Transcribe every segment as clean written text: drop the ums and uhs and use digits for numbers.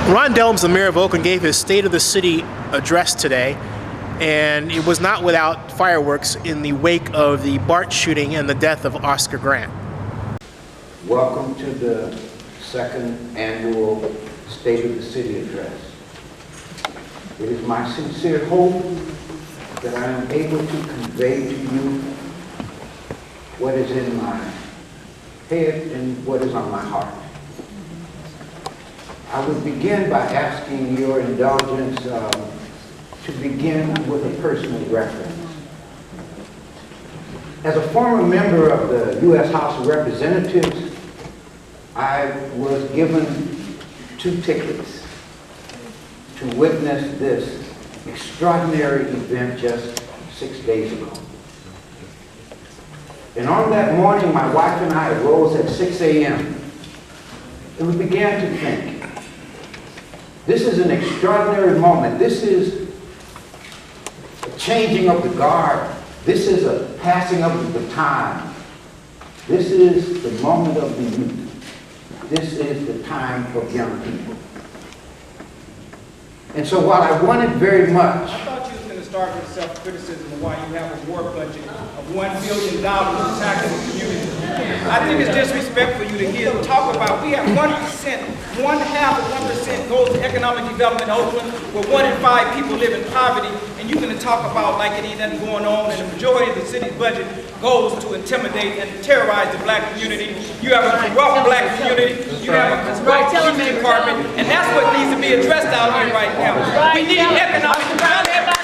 Ron Dellums, the mayor of Oakland, gave his State of the City address today, and it was not without fireworks in the wake of the BART shooting and the death of Oscar Grant. Welcome to the second annual State of the City address. It is my sincere hope that I am able to convey to you what is in my head and what is on my heart. I would begin by asking your indulgence to begin with a personal reference. As a former member of the U.S. House of Representatives, I was given 2 tickets to witness this extraordinary event just 6 days ago. And on that morning, my wife and I arose at 6 a.m. and we began to think, this is an extraordinary moment. This is a changing of the guard. This is a passing of the baton. This is the moment of the youth. This is the time of young people. And so while I wanted very much... I thought you was going to start with self-criticism of why you have a war budget of $1 billion attacking the community. I think it's disrespectful for you to hear talk about we have 1%, 1/2 of 1% goes to economic development in Oakland, where 1 in 5 people live in poverty, and you're going to talk about like it ain't nothing going on, and the majority of the city's budget goes to intimidate and terrorize the black community. You have a corrupt black community, you have a corrupt police department, and that's what needs to be addressed out here right now. We need economic development.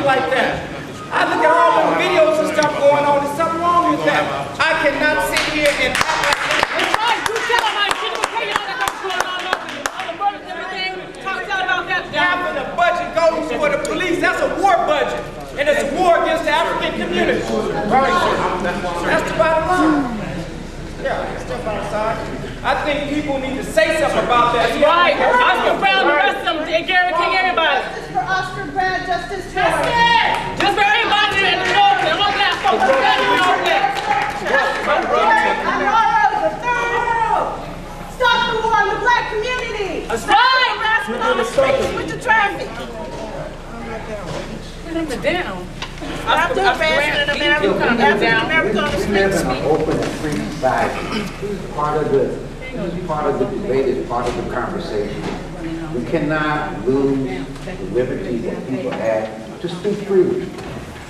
Like that. I look at all the videos and stuff going on, there's something wrong with that. I cannot sit here and act like that. That's right, you tell them I shouldn't tell you all that stuff going on over there. All the murders and everything, talk about that. Half of the budget goes for the police, that's a war budget. And it's a war against the African community. Right. That's the bottom line. Yeah, step outside. I think people need to say something about that. That's right. Oscar Brown, the rest of them, they guarantee everybody. Justice for Oscar Grant, justice for Just for everybody in the north, and all that folks are ready to know that. Stop the war on the black community. That's right. Harassment on the streets with the traffic. Put them down. Stop the harassment of African American on the We live in streets. an open and free society. Part of the debate is part of the conversation. We cannot lose the liberty that people have to speak freely.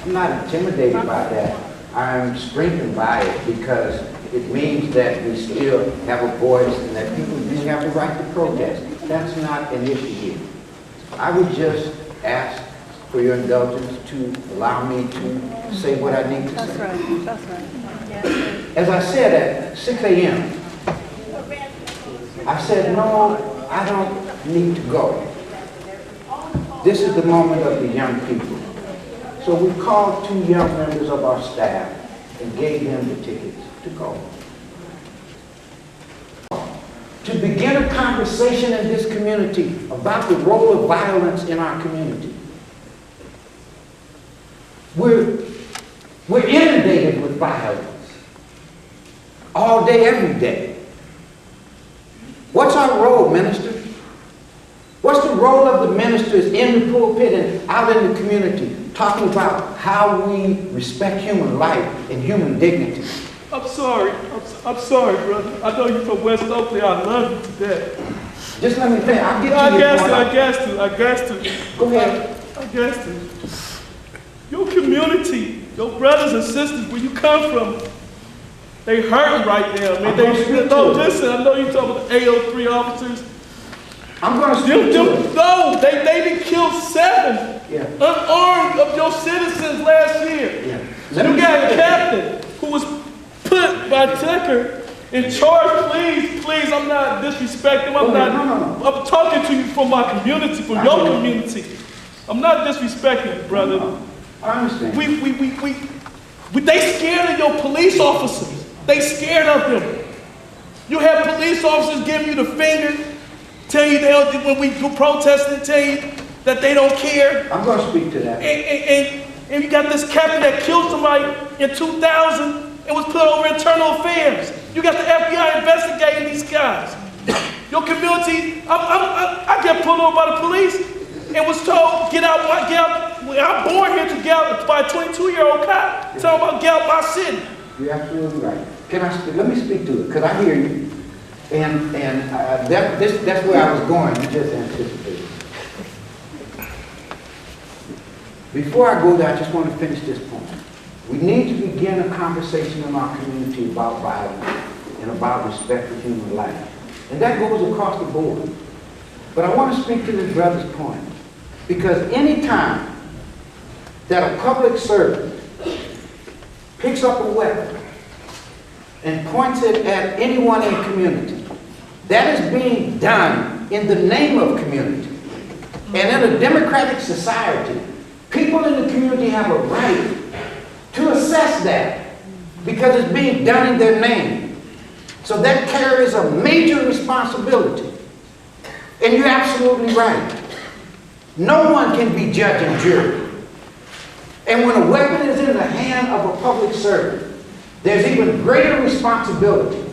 I'm not intimidated by that. I'm strengthened by it because it means that we still have a voice and that people do have the right to protest. That's not an issue here. I would just ask for your indulgence to allow me to say what I need to say. That's right, that's right. As I said at 6 a.m., I said, no, I don't need to go. This is the moment of the young people. So we called 2 young members of our staff and gave them the tickets to go. To begin a conversation in this community about the role of violence in our community. We're inundated with violence. All day, every day. What's our role, minister? What's the role of the ministers in the pulpit and out in the community, talking about how we respect human life and human dignity? I'm sorry, brother. I know you're from West Oakland. I love you to death. Just let me think. I'll get to your point. I guess to. Go ahead. I guess to. Your community, your brothers and sisters, where you come from, they hurting right now, man. Listen, I know you talking about the AO3 officers. I'm going to speak to it. No, they didn't kill 7 unarmed of your citizens last year. Yeah. You got a captain who was put by Tucker in charge. Please, I'm not disrespecting him. I'm talking to you from my community, from your community. I'm not disrespecting you, brother. I understand. They scared of your police officers. They scared of them. You have police officers giving you the finger, tell you they don't, when we go protesting, tell you that they don't care. I'm going to speak to that. And And you got this captain that killed somebody in 2000 and was put over internal affairs. You got the FBI investigating these guys. Your community, I get pulled over by the police and was told, get out. I'm born here to get out by a 22-year-old cop. Tell them about get out my city. You're absolutely right. Can I speak? Let me speak to it, because I hear you. And that's where I was going. You just anticipated. Before I go there, I just want to finish this point. We need to begin a conversation in our community about violence and about respect for human life. And that goes across the board. But I want to speak to this brother's point. Because any time that a public servant picks up a weapon and points it at anyone in the community, that is being done in the name of community. And in a democratic society, people in the community have a right to assess that because it's being done in their name. So that carries a major responsibility. And you're absolutely right. No one can be judge and jury. And when a weapon is in the hand of a public servant, there's even greater responsibility.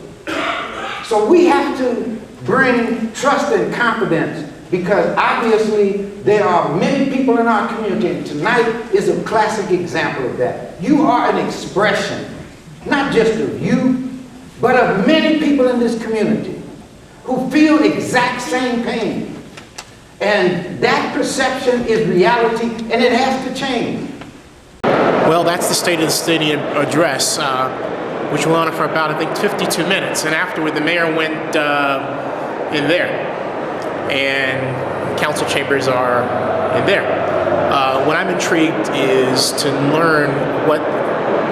So we have to bring trust and confidence, because obviously there are many people in our community, and tonight is a classic example of that. You are an expression, not just of you, but of many people in this community who feel exact same pain. And that perception is reality, and it has to change. Well, that's the State of the City address, which went on for about, I think, 52 minutes. And afterward, the mayor went in there, and council chambers are in there. What I'm intrigued is to learn what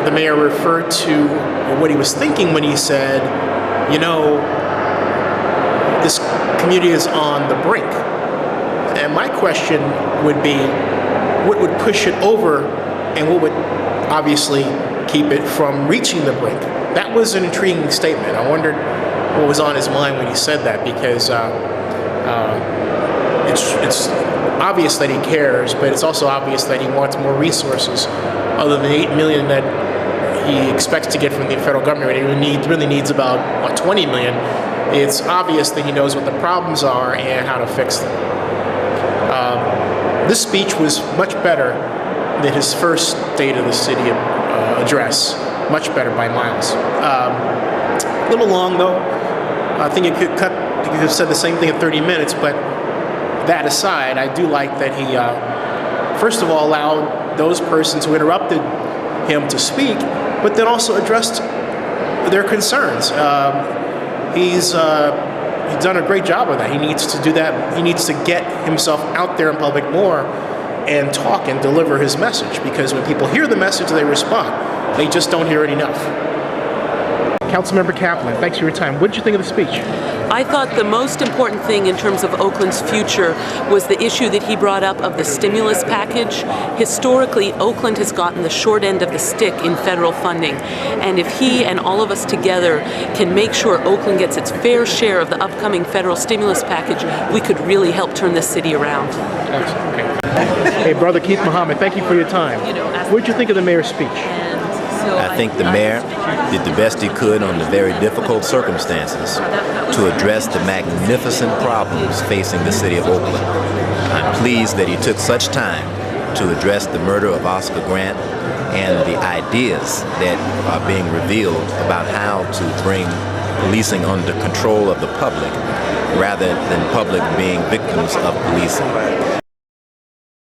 the mayor referred to, or what he was thinking when he said, you know, this community is on the brink. And my question would be, what would push it over, and what would obviously keep it from reaching the brink? That was an intriguing statement. I wondered what was on his mind when he said that, because it's obvious that he cares, but it's also obvious that he wants more resources other than the $8 million that he expects to get from the federal government. He really needs about, what, $20 million. It's obvious that he knows what the problems are and how to fix them. This speech was much better than his first State of the City address, much better by miles. A little long, though. I think you could have said the same thing in 30 minutes, but that aside, I do like that he, first of all, allowed those persons who interrupted him to speak, but then also addressed their concerns. He's done a great job of that. He needs to do that. He needs to get himself out there in public more and talk and deliver his message, because when people hear the message, they respond. They just don't hear it enough. Councilmember Kaplan, thanks for your time. What did you think of the speech? I thought the most important thing in terms of Oakland's future was the issue that he brought up of the stimulus package. Historically, Oakland has gotten the short end of the stick in federal funding. And if he and all of us together can make sure Oakland gets its fair share of the upcoming federal stimulus package, we could really help turn this city around. Okay. Hey, Brother Keith Muhammad, thank you for your time. What did you think of the mayor's speech? I think the mayor did the best he could on the very difficult circumstances to address the magnificent problems facing the city of Oakland. I'm pleased that he took such time to address the murder of Oscar Grant and the ideas that are being revealed about how to bring policing under control of the public rather than public being victims of policing.